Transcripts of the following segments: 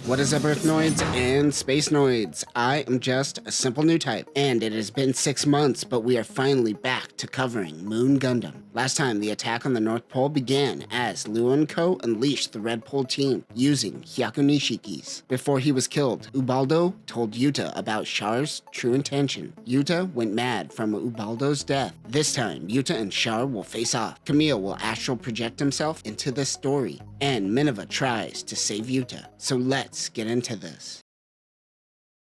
What is up, Earthnoids and Spacenoids? I am just a simple new type, and it has been 6 months, but we are finally back to covering Moon Gundam. Last time, the attack on the North Pole began as Luo & Co. unleashed the Red Pole team using Hyakunishikis. Before he was killed, Ubaldo told Jutta about Char's true intention. Jutta went mad from Ubaldo's death. This time, Jutta and Char will face off. Camille will astral project himself into the story, and Minerva tries to save Jutta. So let's get into this.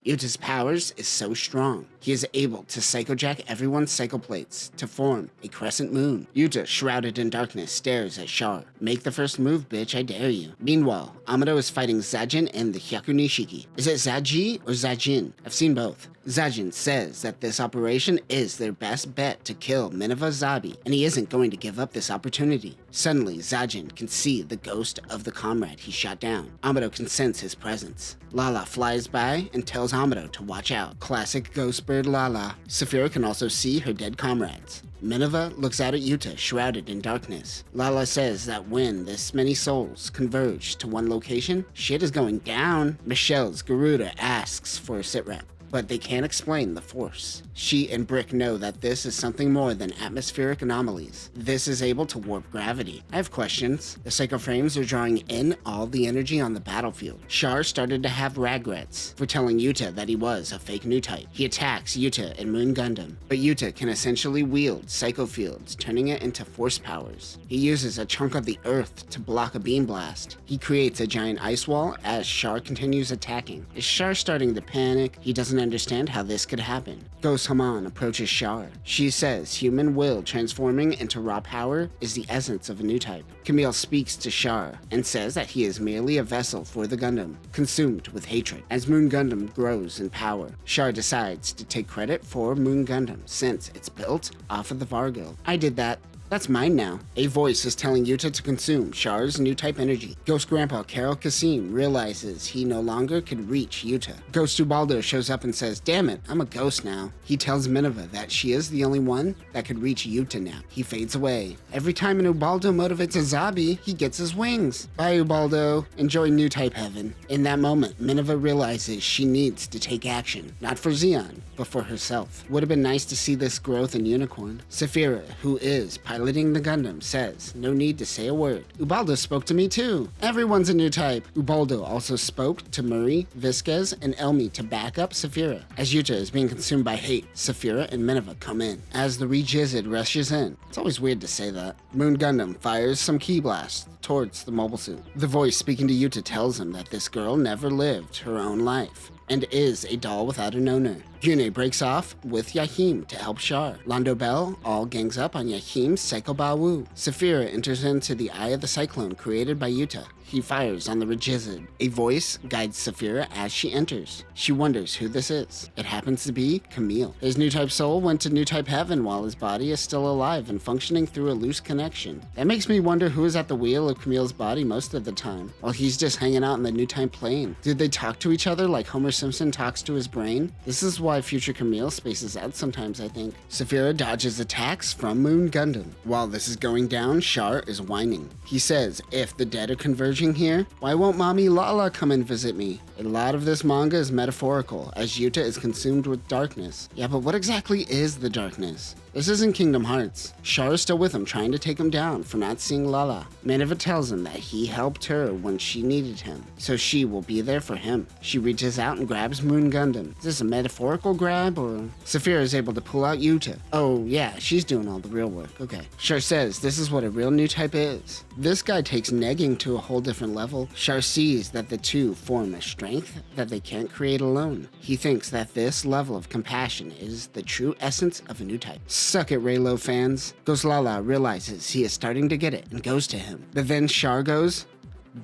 Jutta's powers is so strong, he is able to psychojack everyone's psychoplates to form a crescent moon. Jutta, shrouded in darkness, stares at Char. Make the first move, bitch, I dare you. Meanwhile, Amado is fighting Zajin and the Hyakunishiki. Is it Zaji or Zajin? I've seen both. Zajin says that this operation is their best bet to kill Minerva Zabi, and he isn't going to give up this opportunity. Suddenly, Zajin can see the ghost of the comrade he shot down. Amado can sense his presence. Lala flies by and tells Amado to watch out. Classic ghost bird Lala. Saphira can also see her dead comrades. Minerva looks out at Jutta, shrouded in darkness. Lala says that when this many souls converge to one location, shit is going down. Michelle's Garuda asks for a sitrep, but they can't explain the force. She and Brick know that this is something more than atmospheric anomalies. This is able to warp gravity. I have questions. The psychoframes are drawing in all the energy on the battlefield. Char started to have regrets for telling Jutta that he was a fake new type. He attacks Jutta and Moon Gundam, but Jutta can essentially wield psycho fields, turning it into force powers. He uses a chunk of the earth to block a beam blast. He creates a giant ice wall as Char continues attacking. Is Char starting to panic? He doesn't understand how this could happen. Ghost Haman approaches Char. She says human will transforming into raw power is the essence of a new type. Camille speaks to Char and says that he is merely a vessel for the Gundam, consumed with hatred. As Moon Gundam grows in power, Char decides to take credit for Moon Gundam since it's built off of the Vargo. I did that. That's mine now. A voice is telling Jutta to consume Char's new type energy. Ghost Grandpa Carol Kassim realizes he no longer could reach Jutta. Ghost Ubaldo shows up and says, "Damn it, I'm a ghost now." He tells Minerva that she is the only one that could reach Jutta now. He fades away. Every time an Ubaldo motivates a Zabi, he gets his wings. Bye, Ubaldo. Enjoy new type heaven. In that moment, Minerva realizes she needs to take action, not for Zeon, but for herself. Would have been nice to see this growth in Unicorn. Saphira, who is piloting the Gundam, says, "No need to say a word. Ubaldo spoke to me too. Everyone's a new type." Ubaldo also spoke to Murray, Visquez, and Elmi to back up Saphira. As Jutta is being consumed by hate, Saphira and Minerva come in. As the Rejizzed rushes in, it's always weird to say that, Moon Gundam fires some key blasts towards the mobile suit. The voice speaking to Jutta tells him that this girl never lived her own life and is a doll without an owner. Yune breaks off with Yahim to help Char. Londo Bell all gangs up on Yahim's Psycho Bawu. Saphira enters into the Eye of the Cyclone created by Jutta. He fires on the Rejizzed. A voice guides Saphira as she enters. She wonders who this is. It happens to be Camille. His new type soul went to new type heaven while his body is still alive and functioning through a loose connection. That makes me wonder who is at the wheel of Camille's body most of the time, while he's just hanging out in the new type plane. Did they talk to each other like Homer Simpson talks to his brain? This is why future Camille spaces out sometimes, I think. Saphira dodges attacks from Moon Gundam. While this is going down, Char is whining. He says, "If the dead are converging here, why won't mommy Lala come and visit me?" A lot of this manga is metaphorical, as Jutta is consumed with darkness. Yeah, but what exactly is the darkness? This isn't Kingdom Hearts. Char is still with him, trying to take him down for not seeing Lala. Minerva tells him that he helped her when she needed him, so she will be there for him. She reaches out and grabs Moon Gundam. Is this a metaphorical grab, or? Saphira is able to pull out Jutta. Oh yeah, she's doing all the real work, okay. Char says this is what a real new type is. This guy takes negging to a whole different level. Char sees that the two form a strength that they can't create alone. He thinks that this level of compassion is the true essence of a new type. Suck it, Raylo fans. Ghost Lala realizes he is starting to get it and goes to him. But then Char goes,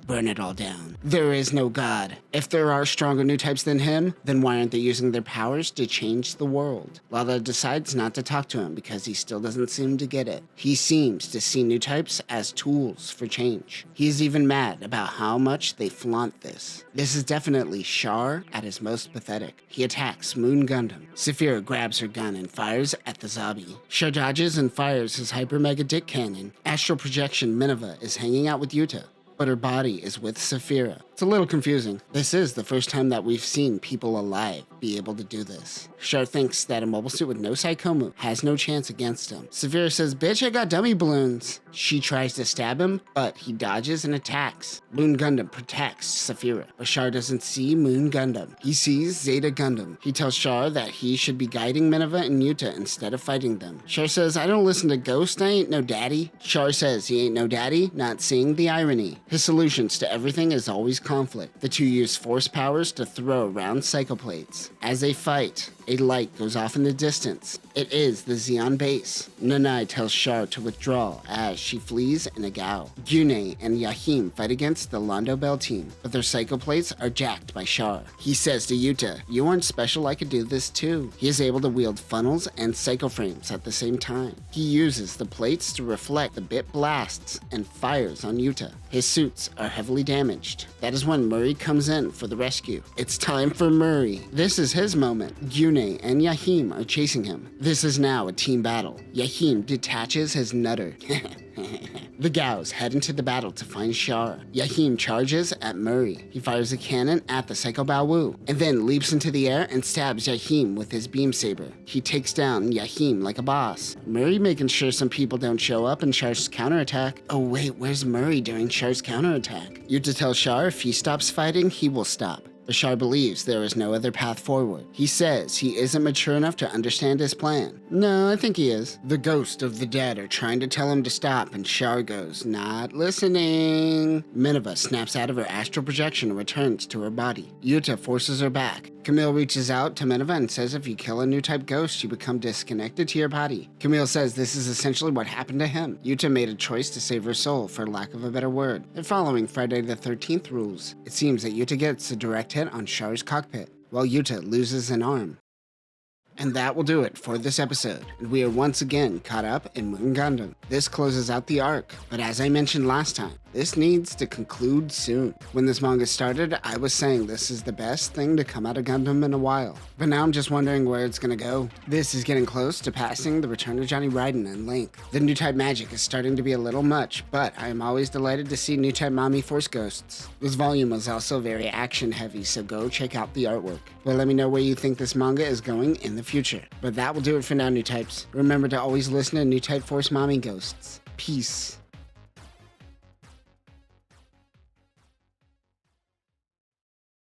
"Burn it all down. There is no God. If there are stronger new types than him, then why aren't they using their powers to change the world?" Lala decides not to talk to him because he still doesn't seem to get it. He seems to see new types as tools for change. He's even mad about how much they flaunt this. This is definitely Char at his most pathetic. He attacks Moon Gundam. Saphira grabs her gun and fires at the Zabi. Char dodges and fires his Hyper Mega Dick Cannon. Astral Projection Minerva is hanging out with Jutta. but her body is with Saphira. It's a little confusing. This is the first time that we've seen people alive be able to do this. Char thinks that a mobile suit with no Psychomu has no chance against him. Saphira says, "Bitch, I got dummy balloons." She tries to stab him, but he dodges and attacks. Moon Gundam protects Saphira, but Char doesn't see Moon Gundam. He sees Zeta Gundam. He tells Char that he should be guiding Minerva and Jutta instead of fighting them. Char says, "I don't listen to Ghost, I ain't no daddy." Char says he ain't no daddy, not seeing the irony. His solutions to everything is always conflict. The two use force powers to throw around psychoplates. As they fight, a light goes off in the distance. It is the Zeon base. Nanai tells Char to withdraw as she flees in a gao. Gyune and Yahim fight against the Londo Bell team, but their psychoplates are jacked by Char. He says to Jutta, "You aren't special, I could do this too." He is able to wield funnels and psychoframes at the same time. He uses the plates to reflect the bit blasts and fires on Jutta. His suits are heavily damaged. That is when Murray comes in for the rescue. It's time for Murray. This is his moment. Gyune and Yahim are chasing him. This is now a team battle. Yahim detaches his nutter. The Gaos head into the battle to find Char. Yahim charges at Murray. He fires a cannon at the Psycho Bao Wu, and then leaps into the air and stabs Yahim with his beam saber. He takes down Yahim like a boss. Murray making sure some people don't show up in Char's counterattack. Oh wait, where's Murray during Char's counterattack? Jutta tells Char if he stops fighting, he will stop. But Char believes there is no other path forward. He says he isn't mature enough to understand his plan. No, I think he is. The ghost of the dead are trying to tell him to stop, and Char goes, "Not listening." Minerva snaps out of her astral projection and returns to her body. Jutta forces her back. Camille reaches out to Minerva and says if you kill a new type ghost, you become disconnected to your body. Camille says this is essentially what happened to him. Jutta made a choice to save her soul, for lack of a better word. They're following Friday the 13th rules. It seems that Jutta gets a direct hit on Char's cockpit, while Jutta loses an arm. And that will do it for this episode, and we are once again caught up in Moon Gundam. This closes out the arc, but as I mentioned last time, this needs to conclude soon. When this manga started, I was saying this is the best thing to come out of Gundam in a while, but now I'm just wondering where it's gonna go. This is getting close to passing the Return of Johnny Raiden in length. The new type magic is starting to be a little much, but I am always delighted to see new type Mami Force Ghosts. This volume was also very action heavy, so go check out the artwork. But let me know where you think this manga is going in the future. But that will do it for now, new types. Remember to always listen to New Type Force Mommy Ghosts. Peace.